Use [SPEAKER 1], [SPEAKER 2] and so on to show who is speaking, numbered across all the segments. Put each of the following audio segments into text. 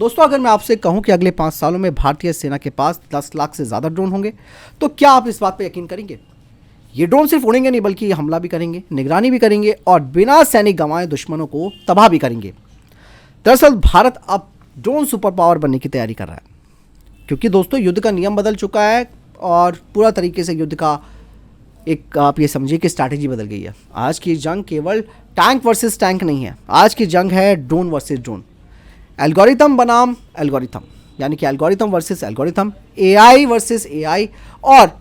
[SPEAKER 1] दोस्तों, अगर मैं आपसे कहूं कि अगले 5 सालों में भारतीय सेना के पास 10 लाख से ज़्यादा ड्रोन होंगे, तो क्या आप इस बात पर यकीन करेंगे? ये ड्रोन सिर्फ उड़ेंगे नहीं, बल्कि हमला भी करेंगे, निगरानी भी करेंगे और बिना सैनिक गंवाए दुश्मनों को तबाह भी करेंगे। दरअसल भारत अब ड्रोन सुपर पावर बनने की तैयारी कर रहा है, क्योंकि दोस्तों युद्ध का नियम बदल चुका है और पूरा तरीके से युद्ध का एक आप ये समझिए कि स्ट्रैटेजी बदल गई है। आज की जंग केवल टैंक वर्सेस टैंक नहीं है, आज की जंग है ड्रोन वर्सेस ड्रोन, एल्गोरिथम बनाम एल्गोरिथम, यानी कि algorithm versus algorithm, AI versus AI. और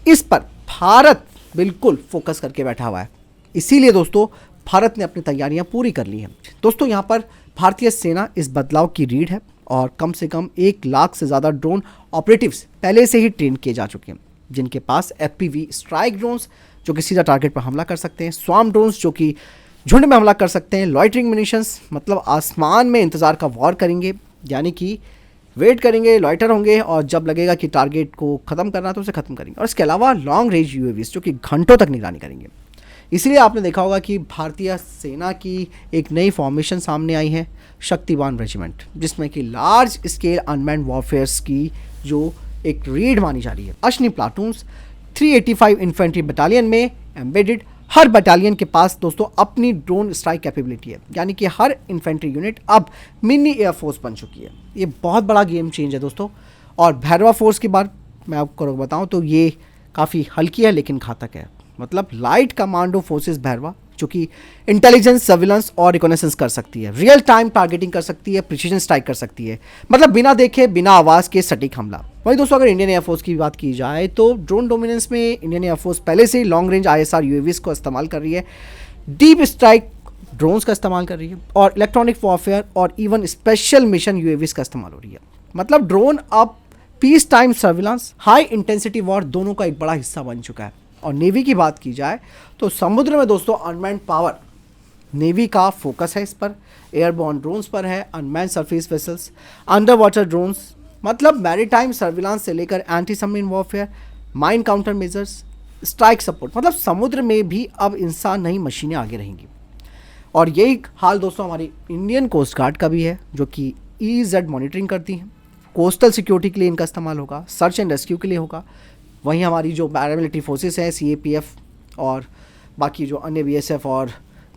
[SPEAKER 1] इस पर भारत बिल्कुल फोकस करके बैठा हुआ है। इसीलिए दोस्तों भारत ने अपनी तैयारियां पूरी कर ली हैं। दोस्तों यहाँ पर भारतीय सेना इस बदलाव की रीढ़ है और कम से कम 1 लाख से ज़्यादा ड्रोन ऑपरेटिव्स पहले से ही ट्रेन किए जा चुके हैं, जिनके पास एफपीवी स्ट्राइक ड्रोन्स जो कि सीधा टारगेट पर हमला कर सकते हैं, स्वार्म ड्रोन्स जो कि झुंड में हमला कर सकते हैं, लॉइटरिंग म्यूनिशंस मतलब आसमान में इंतज़ार का वॉर करेंगे, यानी कि वेट करेंगे, लॉइटर होंगे और जब लगेगा कि टारगेट को ख़त्म करना तो उसे ख़त्म करेंगे। और इसके अलावा लॉन्ग रेंज यूएवीज जो कि घंटों तक निगरानी करेंगे। इसलिए आपने देखा होगा कि भारतीय सेना की एक नई फॉर्मेशन सामने आई है, शक्तिवान रेजिमेंट, जिसमें कि लार्ज स्केल अनमैन्ड वॉरफेयर्स की जो एक रीढ़ मानी जा रही है। अश्नि प्लाटून्स 385 इन्फेंट्री बटालियन में एम्बेडेड। हर बटालियन के पास दोस्तों अपनी ड्रोन स्ट्राइक कैपेबिलिटी है, यानी कि हर इन्फेंट्री यूनिट अब मिनी एयरफोर्स बन चुकी है। ये बहुत बड़ा गेम चेंज है दोस्तों। और भैरवा फोर्स की बात मैं आपको बताऊं तो ये काफ़ी हल्की है लेकिन घातक है। मतलब लाइट कमांडो फोर्सेस भैरवा जो कि इंटेलिजेंस, सर्विलेंस और रिकॉग्निशंस कर सकती है, रियल टाइम टारगेटिंग कर सकती है, प्रिसीजन स्ट्राइक कर सकती है, मतलब बिना देखे बिना आवाज़ के सटीक हमला। वही दोस्तों अगर इंडियन एयरफोर्स की बात की जाए तो ड्रोन डोमिनेंस में इंडियन एयरफोर्स पहले से ही लॉन्ग रेंज ISR यूएवीज को इस्तेमाल कर रही है, डीप स्ट्राइक ड्रोन्स का इस्तेमाल कर रही है और इलेक्ट्रॉनिक वॉरफेयर और इवन स्पेशल मिशन यूएवीज का इस्तेमाल हो रही है। मतलब ड्रोन अब peace time surveillance, high intensity war दोनों का एक बड़ा हिस्सा बन चुका है। और नेवी की बात की जाए तो समुद्र में दोस्तों अनमैन्ड पावर, नेवी का फोकस है इस पर, एयरबॉर्न ड्रोन्स पर है, unmanned surface vessels, under water drones, मतलब मैरीटाइम सर्विलांस से लेकर anti submarine warfare, mine counter measures, strike support, मतलब समुद्र में भी अब इंसान नहीं मशीनें आगे रहेंगी। और यही हाल दोस्तों हमारी इंडियन कोस्ट गार्ड का भी है, जो कि EEZ मॉनिटरिंग करती हैं। कोस्टल सिक्योरिटी के लिए इनका इस्तेमाल होगा, सर्च एंड रेस्क्यू के लिए होगा। वहीं हमारी जो पैरामिलिट्री फोर्सेस हैं, CAPF और बाकी जो अन्य BSF और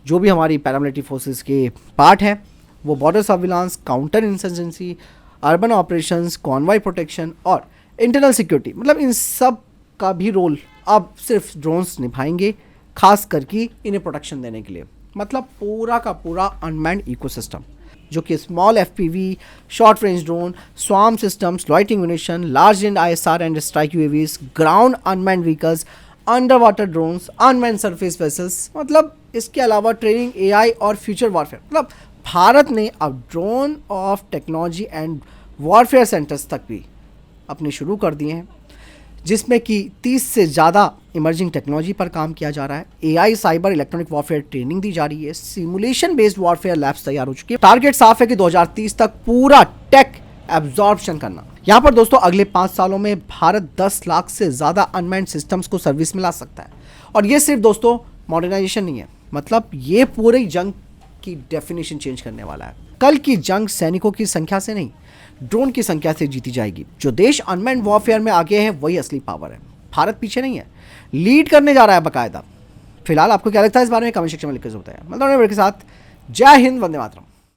[SPEAKER 1] जो भी हमारी पैरामिलिट्री फोर्सेस के पार्ट हैं, वो border surveillance, counter insurgency, urban operations, convoy protection और इंटरनल सिक्योरिटी, मतलब इन सब का भी रोल अब सिर्फ ड्रोन्स निभाएंगे, खास करके इन्हें प्रोटेक्शन देने के लिए। मतलब पूरा का पूरा अनमैन्ड इकोसिस्टम जो कि small FPV, short range drone, swarm systems, loitering munition, large range ISR and strike UAVs, ground unmanned vehicles, under water drones, unmanned surface vessels, मतलब इसके अलावा ट्रेनिंग, AI और फ्यूचर वॉरफेयर। मतलब भारत ने अब drone of technology and warfare centres तक भी अपने शुरू कर दिए हैं, जिसमें कि 30 से ज़्यादा इमर्जिंग टेक्नोलॉजी पर काम किया जा रहा है। AI, cyber, electronic warfare training दी जा रही है, सिमुलेशन बेस्ड वॉरफेयर लैब्स तैयार हो चुकी है। टारगेट साफ है कि 2030 तक पूरा टेक एब्जॉर्प्शन करना। यहाँ पर दोस्तों अगले 5 सालों में भारत 10 लाख से ज़्यादा अनमैन्ड सिस्टम्स को सर्विस में ला सकता है। और ये सिर्फ दोस्तों मॉडर्नाइजेशन नहीं है, मतलब ये पूरी जंग की डेफिनेशन चेंज करने वाला है। कल की जंग सैनिकों की संख्या से नहीं, ड्रोन की संख्या से जीती जाएगी। जो देश अनमैन्ड वॉरफेयर में आगे है वही असली पावर है। भारत पीछे नहीं है, लीड करने जा रहा है बाकायदा। फिलहाल आपको क्या लगता है इस बारे में कमेंट सेक्शन में लिखकर बताएं। मतलब के साथ जय हिंद, वंदे मातरम।